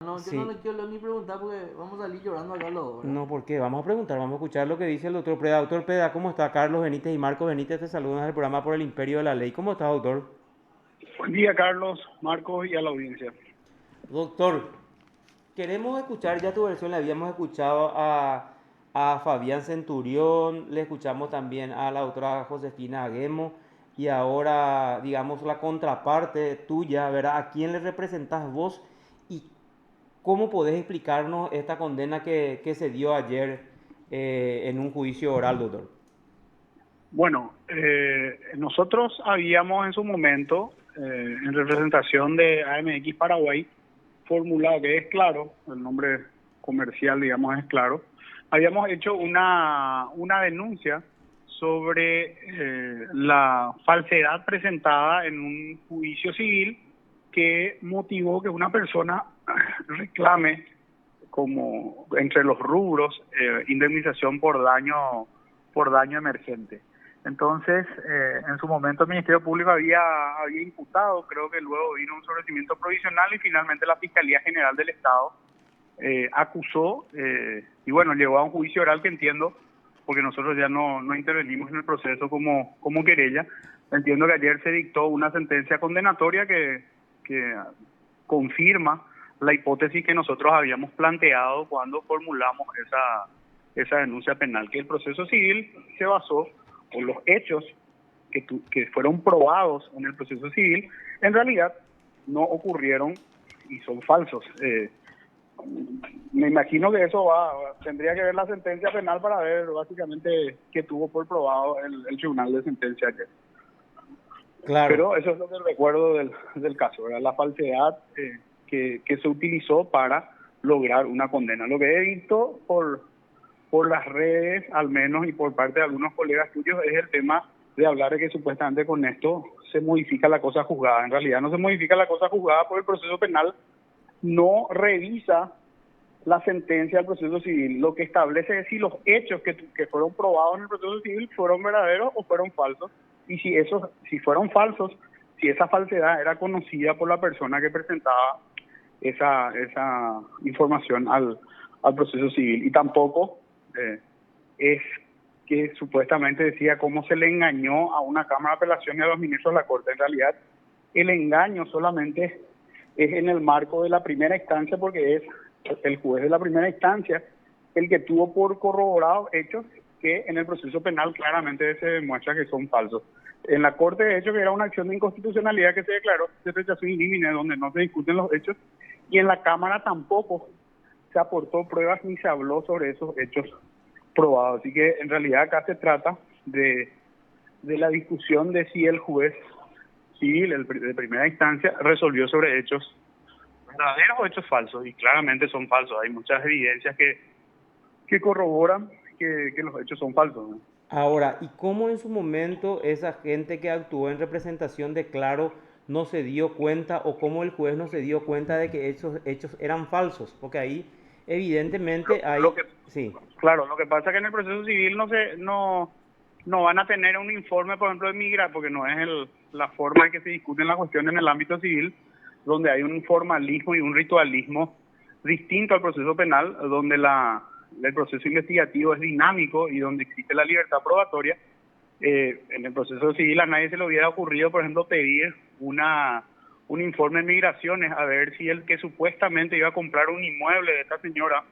No, yo no Sí, le quiero ni preguntar porque vamos a salir llorando acá los dos, ¿verdad? no, ¿por qué? Vamos a preguntar, vamos a escuchar lo que dice el doctor Preda. Doctor Preda, ¿cómo está? Carlos Benítez y Marco Benítez te saludan del programa Por el Imperio de la Ley. ¿Cómo está, doctor? Buen día, Carlos, Marcos y a la audiencia. Doctor, queremos escuchar ya tu versión, le habíamos escuchado a Fabián Centurión, le escuchamos también a la doctora Josefina Aguemo y ahora, digamos, la contraparte tuya, ¿verdad? ¿A quién le representás vos y cómo podés explicarnos esta condena que se dio ayer en un juicio oral, doctor? Bueno, nosotros habíamos en su momento, en representación de AMX Paraguay, formulado que es claro, el nombre comercial, digamos, es claro, habíamos hecho una denuncia sobre la falsedad presentada en un juicio civil que motivó que una persona reclame como entre los rubros indemnización por daño emergente. Entonces, en su momento el Ministerio Público había imputado, creo que luego vino un sobreseimiento provisional y finalmente la Fiscalía General del Estado acusó y bueno, llegó a un juicio oral que entiendo, porque nosotros ya no intervenimos en el proceso como querella. Entiendo que ayer se dictó una sentencia condenatoria que confirma la hipótesis que nosotros habíamos planteado cuando formulamos esa denuncia penal, que el proceso civil se basó por los hechos que fueron probados en el proceso civil, en realidad no ocurrieron y son falsos. Me imagino que eso tendría que ver la sentencia penal para ver básicamente qué tuvo por probado el tribunal de sentencia ayer. Claro, Pero eso es lo que recuerdo del caso, ¿verdad? La falsedad que se utilizó para lograr una condena. Lo que he visto por las redes, al menos, y por parte de algunos colegas tuyos, es el tema de hablar de que supuestamente con esto se modifica la cosa juzgada. En realidad no se modifica la cosa juzgada porque el proceso penal no revisa la sentencia del proceso civil. Lo que establece es si los hechos que fueron probados en el proceso civil fueron verdaderos o fueron falsos, y si fueron falsos, si esa falsedad era conocida por la persona que presentaba esa información al proceso civil. Y tampoco es que supuestamente decía cómo se le engañó a una Cámara de Apelación y a los ministros de la Corte. En realidad, el engaño solamente es en el marco de la primera instancia, porque es el juez de la primera instancia el que tuvo por corroborados hechos que en el proceso penal claramente se demuestra que son falsos. En la Corte, de hecho, que era una acción de inconstitucionalidad que se declaró, se rechazó in limine, donde no se discuten los hechos, y en la Cámara tampoco se aportó pruebas ni se habló sobre esos hechos probados. Así que en realidad acá se trata de la discusión de si el juez civil de primera instancia resolvió sobre hechos verdaderos o hechos falsos, y claramente son falsos. Hay muchas evidencias que corroboran que los hechos son falsos, ¿no? ahora, ¿y cómo en su momento esa gente que actuó en representación de Claro no se dio cuenta o cómo el juez no se dio cuenta de que esos hechos eran falsos? Porque ahí evidentemente Lo hay, que, sí, claro, lo que pasa es que en el proceso civil no van a tener un informe, por ejemplo, de migra, porque no es la forma en que se discuten las cuestiones en el ámbito civil, donde hay un formalismo y un ritualismo distinto al proceso penal, donde el proceso investigativo es dinámico y donde existe la libertad probatoria. En el proceso civil a nadie se le hubiera ocurrido, por ejemplo, pedir un informe de migraciones a ver si el que supuestamente iba a comprar un inmueble de esta señora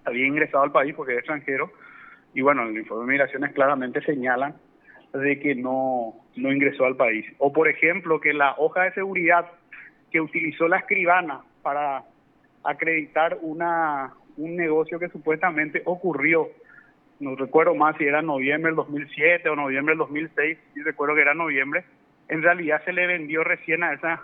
había ingresado al país porque es extranjero. Y bueno, el informe de migraciones claramente señalan de que no ingresó al país. O por ejemplo, que la hoja de seguridad que utilizó la escribana para acreditar un negocio que supuestamente ocurrió, no recuerdo más si era noviembre del 2007 o noviembre del 2006, sí recuerdo que era noviembre, en realidad se le vendió recién a esa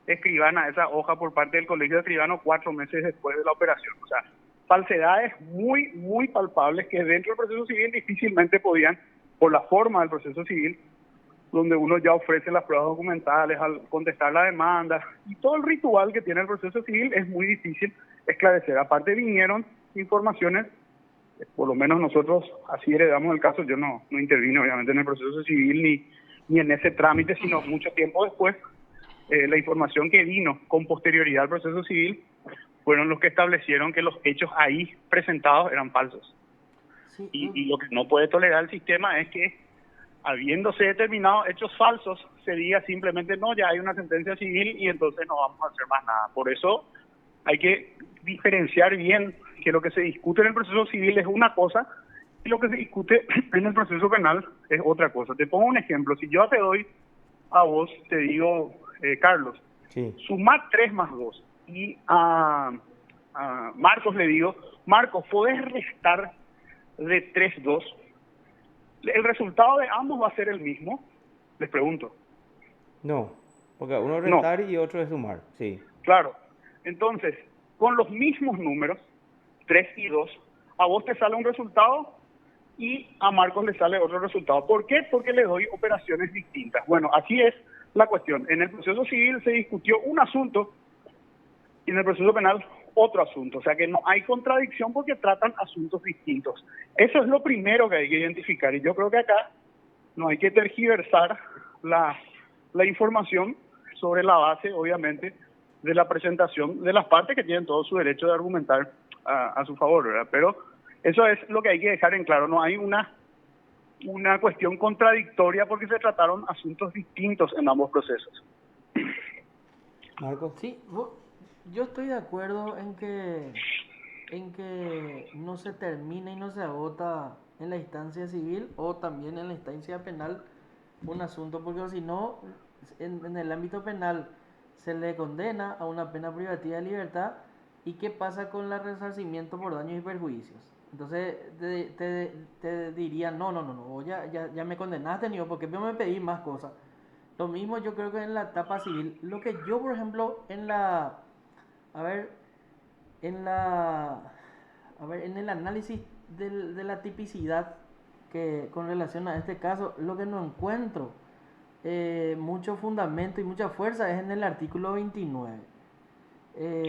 escribana, esa hoja por parte del Colegio de Escribanos 4 meses después de la operación. O sea, falsedades muy palpables que dentro del proceso civil difícilmente podían, por la forma del proceso civil, donde uno ya ofrece las pruebas documentales al contestar la demanda y todo el ritual que tiene el proceso civil, es muy difícil esclarecer. Aparte vinieron informaciones, por lo menos nosotros así heredamos el caso. Yo no intervino obviamente en el proceso civil ni en ese trámite, sino mucho tiempo después. La información que vino con posterioridad al proceso civil fueron los que establecieron que los hechos ahí presentados eran falsos. Sí, Y lo que no puede tolerar el sistema es que, habiéndose determinado hechos falsos, se diga simplemente no, ya hay una sentencia civil y entonces no vamos a hacer más nada. Por eso hay que diferenciar bien que lo que se discute en el proceso civil es una cosa y lo que se discute en el proceso penal es otra cosa. Te pongo un ejemplo. Si yo te doy a vos, te digo, Carlos, Sí. sumar 3 más 2 y a Marcos le digo, Marcos, ¿podés restar de 3 2? ¿El resultado de ambos va a ser el mismo? Les pregunto. No, porque uno es No, restar y otro es sumar, sí. claro. Entonces, con los mismos números, 3 y 2, a vos te sale un resultado y a Marcos le sale otro resultado. ¿Por qué? Porque le doy operaciones distintas. Bueno, así es la cuestión. En el proceso civil se discutió un asunto y en el proceso penal otro asunto. O sea que no hay contradicción porque tratan asuntos distintos. Eso es lo primero que hay que identificar. Y yo creo que acá no hay que tergiversar la información sobre la base, obviamente, de la presentación de las partes que tienen todo su derecho de argumentar a su favor, ¿verdad? Pero eso es lo que hay que dejar en claro. No hay una cuestión contradictoria porque se trataron asuntos distintos en ambos procesos. Marcos. sí, yo estoy de acuerdo en que no se termina y no se agota en la instancia civil o también en la instancia penal un asunto, porque si no, en el ámbito penal se le condena a una pena privativa de libertad. ¿Y qué pasa con el resarcimiento por daños y perjuicios? Entonces te dirían, no, ya me condenaste, ni yo, porque yo me pedí más cosas. Lo mismo yo creo que en la etapa civil. Lo que yo, por ejemplo, a ver, en el análisis de la tipicidad que con relación a este caso, lo que no encuentro mucho fundamento y mucha fuerza es en el artículo 29.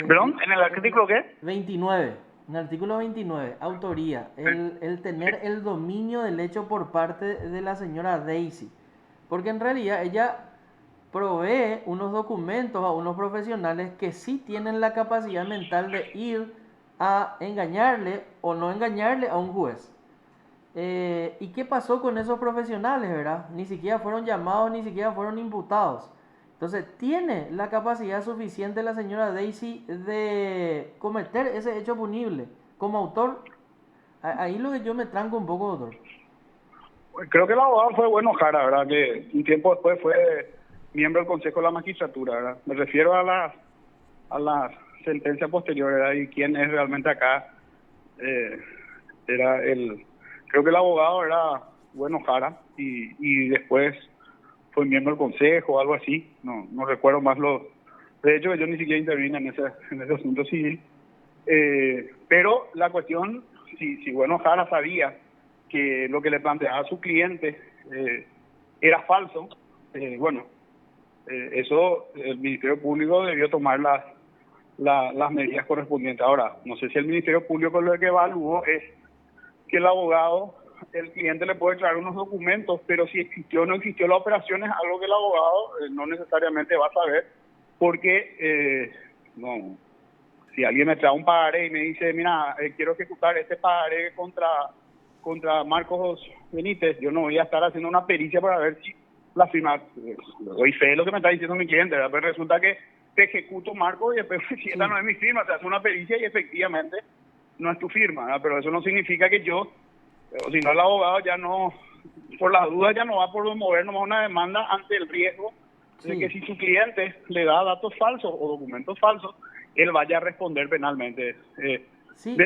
¿Perdón? ¿En el artículo qué? 29. En el artículo 29, autoría, el tener el dominio del hecho por parte de la señora Daisy. Porque en realidad ella provee unos documentos a unos profesionales que sí tienen la capacidad mental de ir a engañarle o no engañarle a un juez. ¿Y qué pasó con esos profesionales, verdad? Ni siquiera fueron llamados, ni siquiera fueron imputados. Entonces, ¿tiene la capacidad suficiente la señora Daisy de cometer ese hecho punible como autor? Ahí lo que yo me tranco un poco, doctor. Creo que el abogado fue bueno Jara, ¿verdad? Que un tiempo después fue miembro del Consejo de la Magistratura, ¿verdad? Me refiero a las sentencias posteriores, ¿verdad? Y quién es realmente acá. Creo que el abogado era bueno Jara y después fue miembro del Consejo o algo así. No recuerdo más de hecho, yo ni siquiera intervine en ese asunto civil. Pero la cuestión, si bueno Jara sabía que lo que le planteaba a su cliente era falso, eso el Ministerio Público debió tomar las medidas correspondientes. Ahora, no sé si el Ministerio Público lo que evaluó es que el cliente le puede traer unos documentos, pero si existió o no existió la operación es algo que el abogado no necesariamente va a saber, porque si alguien me trae un pagaré y me dice, mira, quiero ejecutar este pagaré contra Marcos Benítez, yo no voy a estar haciendo una pericia para ver si la firma, doy fe de lo que me está diciendo mi cliente, ¿verdad? Pero resulta que te ejecuto Marcos y después si esta no es mi firma, se hace una pericia y efectivamente no es tu firma, ¿verdad? Pero eso no significa que yo, o si no el abogado ya no, por las dudas ya no va a promover nomás una demanda ante el riesgo de que si su cliente le da datos falsos o documentos falsos, él vaya a responder penalmente.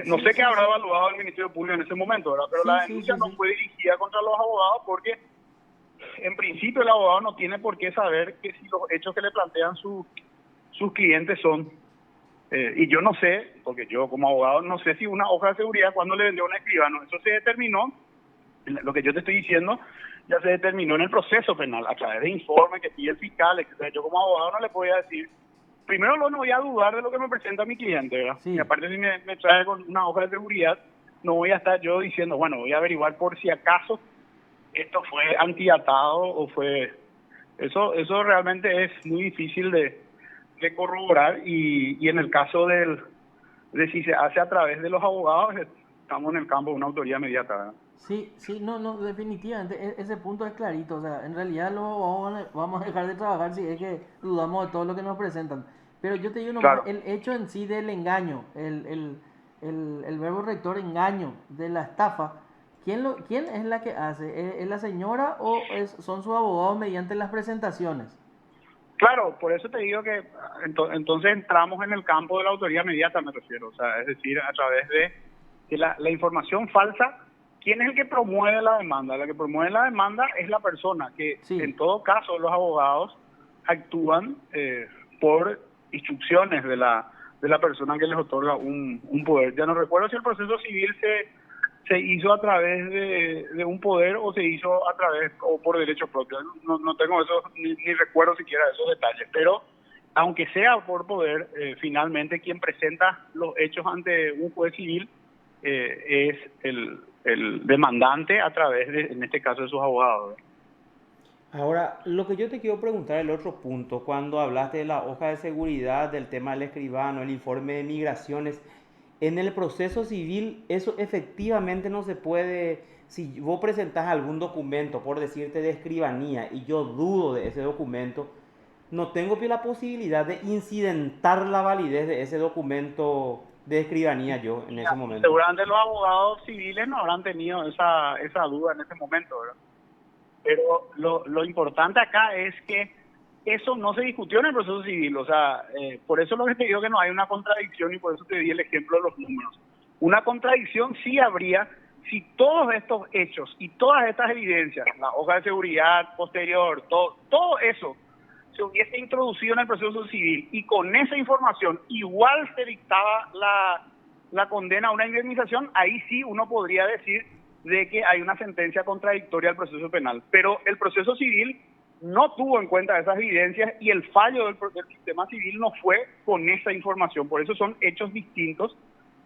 No sé qué habrá evaluado el Ministerio Público en ese momento, ¿verdad? Pero la denuncia no fue dirigida contra los abogados porque en principio el abogado no tiene por qué saber que si los hechos que le plantean sus clientes son, y yo no sé, porque yo como abogado no sé si una hoja de seguridad cuando le vendió a un escribano, eso se determinó, lo que yo te estoy diciendo ya se determinó en el proceso penal a través de informes que pide el fiscal, etc. Yo como abogado no le podía decir, primero no voy a dudar de lo que me presenta mi cliente, ¿verdad? Sí. Y aparte si me trae con una hoja de seguridad, no voy a estar yo diciendo, bueno, voy a averiguar por si acaso esto fue antidatado o fue... Eso realmente es muy difícil de corroborar y en el caso del de si se hace a través de los abogados, estamos en el campo de una autoría mediata, ¿verdad? Sí, sí, no, definitivamente, ese punto es clarito, o sea, en realidad luego vamos a dejar de trabajar si es que dudamos de todo lo que nos presentan. Pero yo te digo nomás, Claro. el hecho en sí del engaño, el verbo rector engaño, de la estafa, ¿quién es la que hace? ¿Es la señora o son sus abogados mediante las presentaciones? Claro, por eso te digo que entonces entramos en el campo de la autoría mediata, me refiero, o sea, es decir, a través de que la información falsa. ¿Quién es el que promueve la demanda? La que promueve la demanda es la persona que, Sí. en todo caso, los abogados actúan por instrucciones de la persona que les otorga un poder. Ya no recuerdo si el proceso civil se hizo a través de un poder o se hizo a través o por derecho propio. No tengo eso, ni recuerdo siquiera esos detalles, pero aunque sea por poder, finalmente quien presenta los hechos ante un juez civil es el demandante a través de, en este caso, de sus abogados. Ahora, lo que yo te quiero preguntar, el otro punto, cuando hablaste de la hoja de seguridad, del tema del escribano, el informe de migraciones, en el proceso civil eso efectivamente no se puede, si vos presentás algún documento, por decirte de escribanía, y yo dudo de ese documento, no tengo la posibilidad de incidentar la validez de ese documento de escribanía yo en ese momento. Seguramente los abogados civiles no habrán tenido esa duda en ese momento, ¿verdad? Pero lo importante acá es que eso no se discutió en el proceso civil, o sea, por eso lo que te digo que no hay una contradicción y por eso te di el ejemplo de los números. Una contradicción sí habría si todos estos hechos y todas estas evidencias, la hoja de seguridad posterior, todo eso se hubiese introducido en el proceso civil y con esa información igual se dictaba la condena a una indemnización, ahí sí uno podría decir de que hay una sentencia contradictoria al proceso penal. Pero el proceso civil no tuvo en cuenta esas evidencias y el fallo del sistema civil no fue con esa información. Por eso son hechos distintos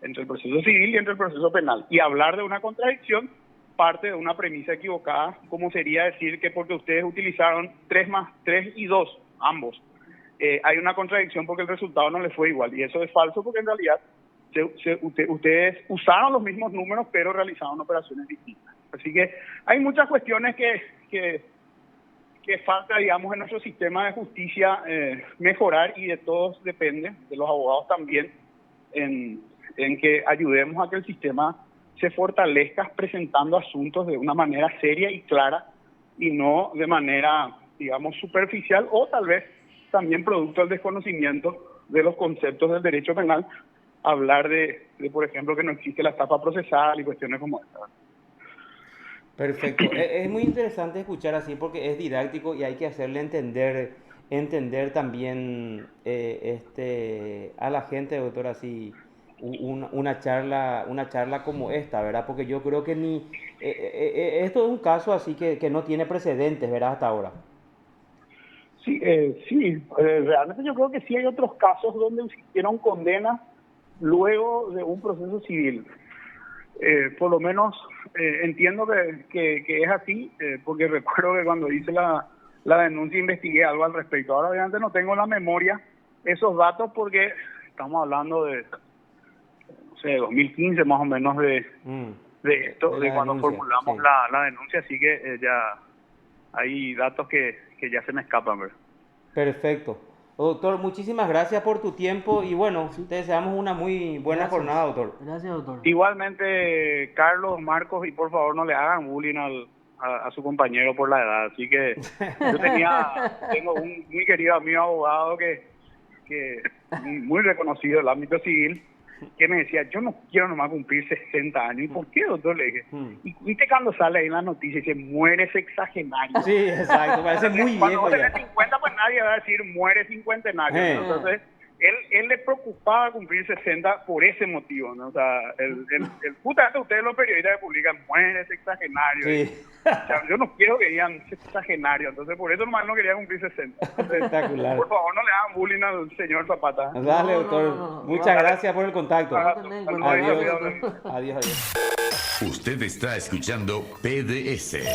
entre el proceso civil y entre el proceso penal. Y hablar de una contradicción parte de una premisa equivocada, como sería decir que porque ustedes utilizaron 3 más 3 y 2, ambos, hay una contradicción porque el resultado no les fue igual. Y eso es falso porque en realidad ustedes usaron los mismos números pero realizaron operaciones distintas. Así que hay muchas cuestiones que falta, digamos, en nuestro sistema de justicia mejorar, y de todos depende, de los abogados también, en que ayudemos a que el sistema se fortalezca presentando asuntos de una manera seria y clara y no de manera, digamos, superficial o tal vez también producto del desconocimiento de los conceptos del derecho penal, hablar de por ejemplo, que no existe la estafa procesal y cuestiones como esta. Perfecto. Es muy interesante escuchar así porque es didáctico y hay que hacerle entender también a la gente, doctor, así una charla como esta, ¿verdad? Porque yo creo que esto es un caso así que no tiene precedentes, ¿verdad? Hasta ahora. Sí, realmente yo creo que sí hay otros casos donde existieron condenas luego de un proceso civil. Por lo menos entiendo que es así, porque recuerdo que cuando hice la denuncia investigué algo al respecto. Ahora obviamente no tengo en la memoria esos datos porque estamos hablando de, no sé, 2015 más o menos de esto, de cuando denuncia, formulamos sí. la denuncia, así que ya hay datos que ya se me escapan, ¿verdad? Perfecto. Doctor, muchísimas gracias por tu tiempo y bueno, te deseamos una muy buena Gracias. jornada, doctor. Gracias, doctor. Igualmente, Carlos, Marcos, y por favor no le hagan bullying a su compañero por la edad. Así que yo tengo un muy querido amigo abogado que muy reconocido en el ámbito civil, que me decía, yo no quiero nomás cumplir 60 años. ¿Y por qué, doctor? Le dije, y viste cuando sale ahí en la noticia y dice, muere sexagenario. Sí, exacto, parece muy Cuando viejo vos tenés ya. 50, pues nadie va a decir muere cincuentenario, ¿no? Entonces, él le preocupaba cumplir 60 por ese motivo, ¿no? O sea, justamente ustedes los periodistas que publican, muere sexagenario. Sí. O sea, yo no quiero que digan sexagenario, entonces por eso nomás no quería cumplir 60. Entonces, Espectacular. por favor, no le hagan bullying al señor Zapata. Dale, doctor. No. Muchas gracias por el contacto. Adiós. Adiós. Adiós. Usted está escuchando PDS.